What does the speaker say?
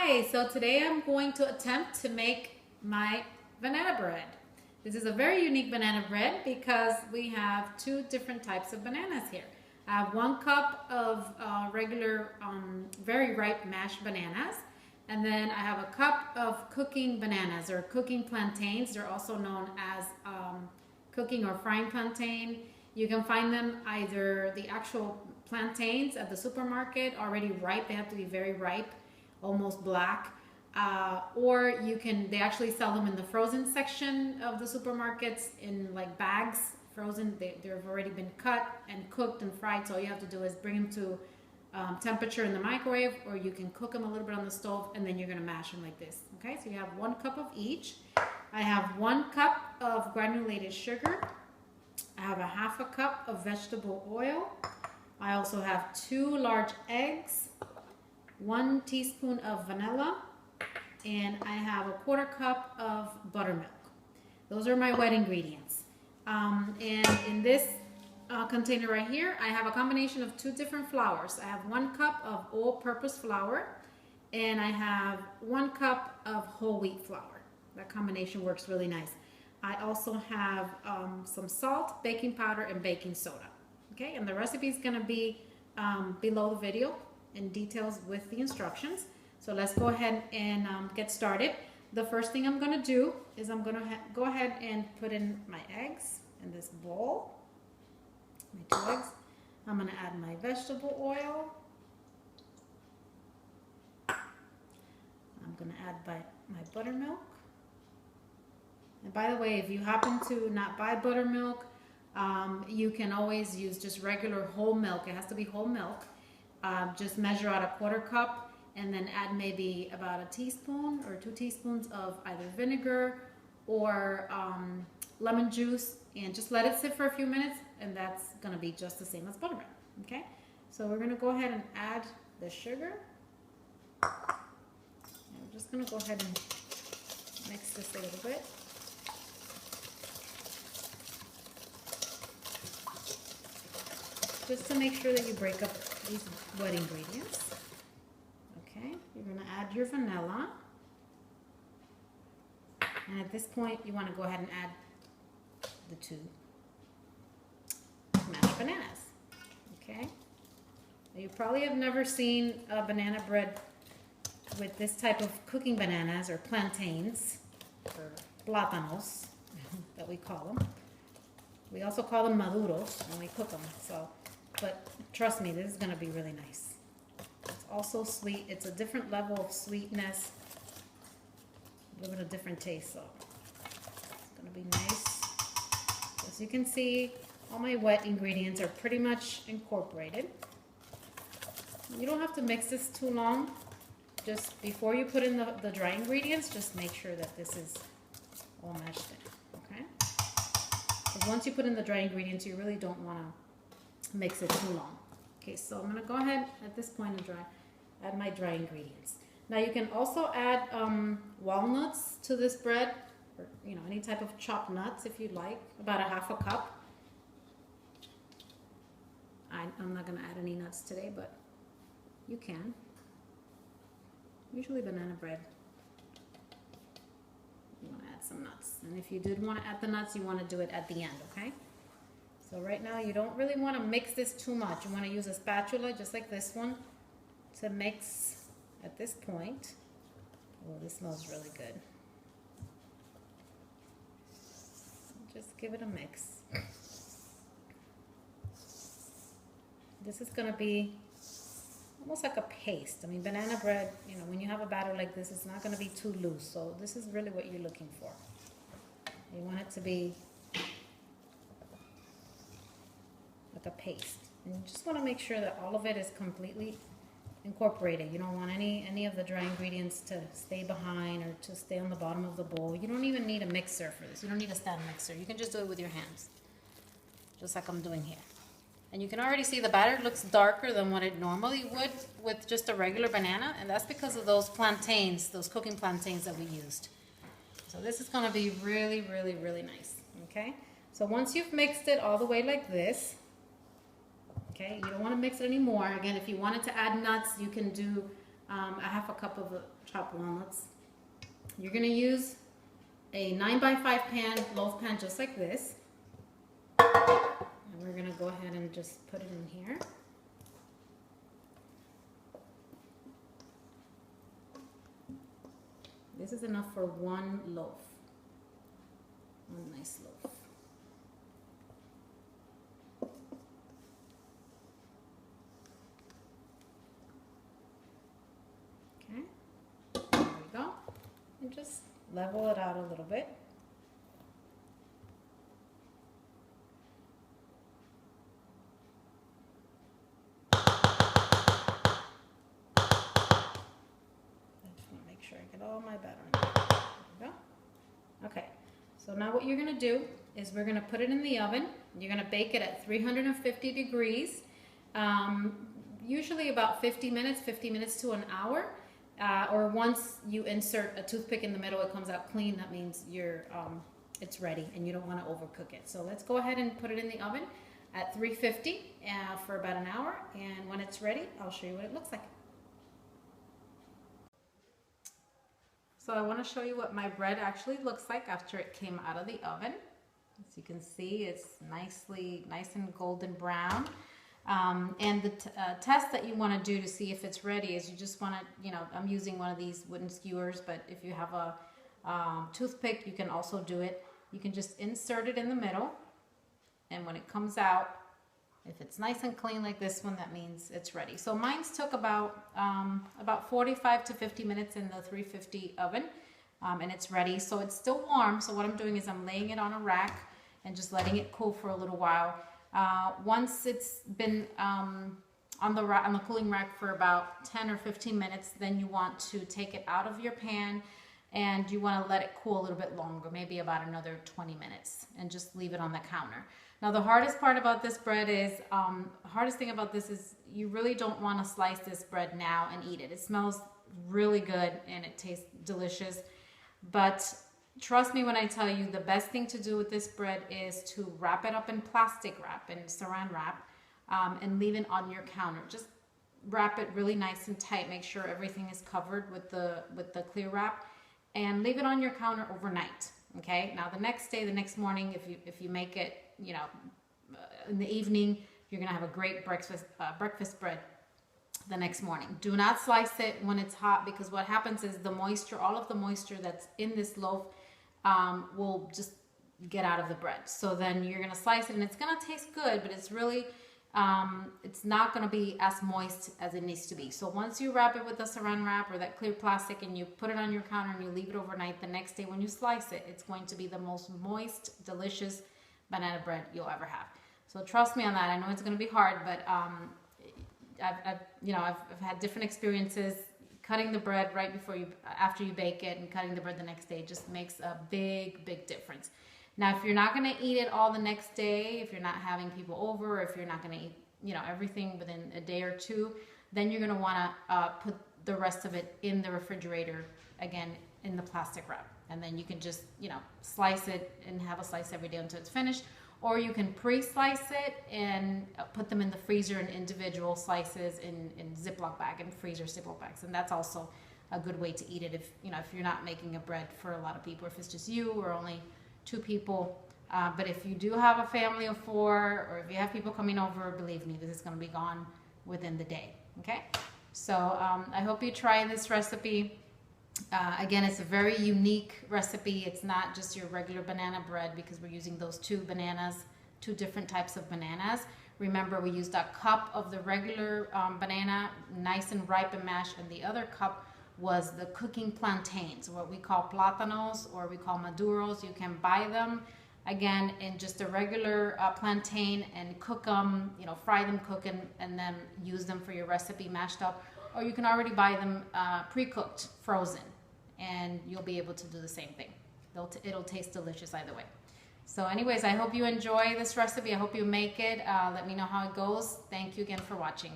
Hi, so today I'm going to attempt to make my banana bread. This is a very unique banana bread because we have two different types of bananas here. I have 1 cup of regular, very ripe mashed bananas, and then I have a cup of cooking bananas or cooking plantains. They're also known as cooking or frying plantain. You can find them either the actual plantains at the supermarket already ripe. They have to be very ripe, almost black, or they actually sell them in the frozen section of the supermarkets in like bags, frozen. They've already been cut and cooked and fried, so all you have to do is bring them to temperature in the microwave, or you can cook them a little bit on the stove, and then you're going to mash them like this. Okay, so you have 1 cup of each. I have 1 cup of granulated sugar. I have a ½ cup of vegetable oil. I also have 2 large eggs, 1 teaspoon of vanilla, and I have a ¼ cup of buttermilk. Those are my wet ingredients. And in this container right here, I have a combination of 2 different flours. I have 1 cup of all-purpose flour, and I have 1 cup of whole wheat flour. That combination works really nice. I also have some salt, baking powder, and baking soda. Okay, and the recipe is going to be below the video in details with the instructions. So let's go ahead and get started. The first thing I'm going to do is I'm going to go ahead and put in my eggs in this bowl. My 2 eggs. I'm going to add my vegetable oil. I'm going to add my buttermilk. And by the way, if you happen to not buy buttermilk, you can always use just regular whole milk. It has to be whole milk. Just measure out a ¼ cup and then add maybe about 1 teaspoon or 2 teaspoons of either vinegar or lemon juice, and just let it sit for a few minutes, and that's going to be just the same as buttermilk. Okay, so we're going to go ahead and add the sugar. And I'm just going to go ahead and mix this a little bit. Just to make sure that you break up these wet ingredients. Okay, you're going to add your vanilla. And at this point, you want to go ahead and add the 2 mashed bananas. Okay, now you probably have never seen a banana bread with this type of cooking bananas, or plantains, or plátanos, that we call them. We also call them maduros when we cook them. But trust me, this is going to be really nice. It's also sweet. It's a different level of sweetness, a little bit of different taste. So it's going to be nice. As you can see, all my wet ingredients are pretty much incorporated. You don't have to mix this too long. Just before you put in the dry ingredients, just make sure that this is all mashed in. Okay? Because once you put in the dry ingredients, you really don't want to mix it too long. Okay, so I'm going to go ahead at this point and add my dry ingredients. Now you can also add walnuts to this bread, or any type of chopped nuts if you'd like, about a ½ cup. I'm not going to add any nuts today, but you can. Usually banana bread, you want to add some nuts, and if you did want to add the nuts, you want to do it at the end. Okay, so right now you don't really want to mix this too much. You want to use a spatula just like this one to mix at this point. Oh, this smells really good. Just give it a mix. This is going to be almost like a paste. I mean, banana bread, when you have a batter like this, it's not going to be too loose. So this is really what you're looking for. You want it to be like a paste. And you just want to make sure that all of it is completely incorporated. You don't want any of the dry ingredients to stay behind or to stay on the bottom of the bowl. You don't even need a mixer for this. You don't need a stand mixer. You can just do it with your hands, just like I'm doing here. And you can already see the batter looks darker than what it normally would with just a regular banana, and that's because of those plantains, those cooking plantains that we used. So this is going to be really, really, really nice. Okay, so once you've mixed it all the way like this, okay, you don't want to mix it anymore. Again, if you wanted to add nuts, you can do a half a cup of chopped walnuts. You're gonna use a 9x5 pan, loaf pan, just like this. And we're gonna go ahead and just put it in here. This is enough for one loaf, one nice loaf. Okay, there we go. And just level it out a little bit. Sure I get all my batter in there. There we go. Okay, so now what you're gonna do is we're gonna put it in the oven. You're gonna bake it at 350 degrees, usually about 50 minutes to an hour. Or once you insert a toothpick in the middle, it comes out clean. That means it's ready and you don't wanna overcook it. So let's go ahead and put it in the oven at 350 for about an hour. And when it's ready, I'll show you what it looks like. So I want to show you what my bread actually looks like after it came out of the oven. As you can see, it's nice and golden brown. And the test that you want to do to see if it's ready is you just want to, I'm using one of these wooden skewers, but if you have a toothpick, you can also do it. You can just insert it in the middle, and when it comes out, if it's nice and clean like this one, that means it's ready. So mine's took about 45 to 50 minutes in the 350 oven, and it's ready. So it's still warm. So what I'm doing is I'm laying it on a rack and just letting it cool for a little while. Once it's been on the cooling rack for about 10 or 15 minutes, then you want to take it out of your pan and you want to let it cool a little bit longer, maybe about another 20 minutes, and just leave it on the counter. Now the hardest part about this bread is, hardest thing about this is you really don't want to slice this bread now and eat it. It smells really good and it tastes delicious, but trust me when I tell you, the best thing to do with this bread is to wrap it up in plastic wrap and saran wrap, and leave it on your counter. Just wrap it really nice and tight. Make sure everything is covered with the clear wrap, and leave it on your counter overnight. Okay. Now the next day, the next morning, if you make it, in the evening, you're gonna have a great breakfast bread the next morning. Do not slice it when it's hot, because what happens is the moisture, all of the moisture that's in this loaf, will just get out of the bread. So then you're gonna slice it and it's gonna taste good, but it's really, it's not gonna be as moist as it needs to be. So once you wrap it with the saran wrap or that clear plastic and you put it on your counter and you leave it overnight, the next day when you slice it, it's going to be the most moist, delicious banana bread you'll ever have. So trust me on that. I know it's gonna be hard, but I've had different experiences. Cutting the bread right after you bake it and cutting the bread the next day just makes a big difference. Now, if you're not going to eat it all the next day, if you're not having people over, if you're not going to eat, everything within a day or two, then you're going to want to put the rest of it in the refrigerator, again, in the plastic wrap. And then you can just, slice it and have a slice every day until it's finished. Or you can pre-slice it and put them in the freezer in individual slices in Ziploc bag and freezer Ziploc bags. And that's also a good way to eat it if you're not making a bread for a lot of people, if it's just you or only 2 people. But if you do have a family of 4, or if you have people coming over, believe me, this is going to be gone within the day. Okay? So I hope you try this recipe. Again, it's a very unique recipe. It's not just your regular banana bread, because we're using those 2 different types of bananas. Remember, we used a cup of the regular banana, nice and ripe and mashed, and the other cup was the cooking plantains, what we call platanos, or we call maduros. You can buy them, again, in just a regular plantain and cook them, fry them, cook, and then use them for your recipe mashed up. Or you can already buy them pre-cooked, frozen, and you'll be able to do the same thing. It'll taste delicious either way. So anyways, I hope you enjoy this recipe. I hope you make it. Let me know how it goes. Thank you again for watching.